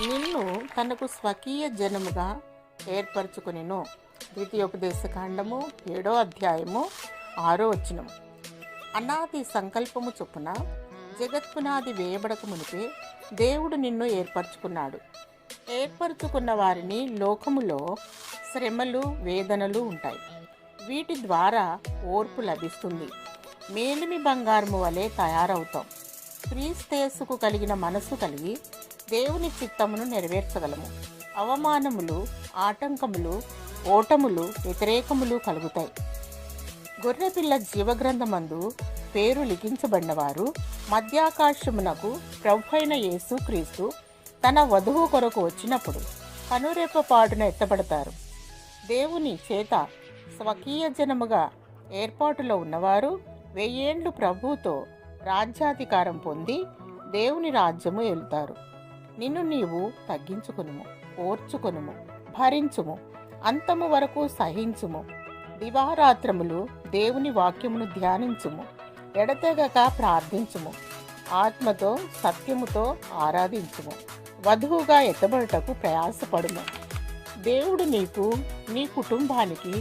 నిన్ను తనకు స్వకీయ జనముగా ఏర్పరచుకునెను. ద్వితీయోపదేశకాండము 7వ అధ్యాయము 6వ వచనం. అనాది సంకల్పము చొప్పున జగత్పునాది వేయబడక మునిపే దేవుడు నిన్ను ఏర్పరచుకున్నాడు. ఏర్పరచుకున్న వారిని లోకములో శ్రమలు, వేదనలు ఉంటాయి. వీటి ద్వారా ఓర్పు లభిస్తుంది. మేలిమి బంగారము వలె తయారవుతాం. క్రీస్తేసుకు కలిగిన మనసు కలిగి దేవుని చిత్తమును నెరవేర్చగలము. అవమానములు, ఆటంకములు, ఓటములు, వ్యతిరేకములు కలుగుతాయి. గొర్రెపిల్ల జీవగ్రంథమందు పేరు లిఖించబడినవారు మధ్యాకాశమునకు ప్రభువైన యేసు క్రీస్తు తన వధువు కొరకు వచ్చినప్పుడు కనురెప్పపాటున ఎత్తబడతారు. దేవుని చేత స్వకీయ జనముగా ఏర్పాటులో ఉన్నవారు 1000 ఏండ్లు ప్రభువుతో రాజ్యాధికారం పొంది దేవుని రాజ్యము ఏలుతారు. నిన్ను నీవు తగ్గించుకునుము, ఓర్చుకొనుము, భరించుము, అంతము వరకు సహించుము. దివారాత్రములు దేవుని వాక్యమును ధ్యానించుము, ఎడతెగక ప్రార్థించుము, ఆత్మతో సత్యముతో ఆరాధించుము, వధువుగా ఎత్తబడుటకు ప్రయాసపడుము. దేవుడు నీకు, నీ కుటుంబానికి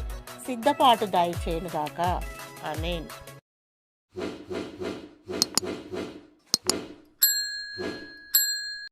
సిద్ధపాటు దయచేయునుగాక. ఆమేన్.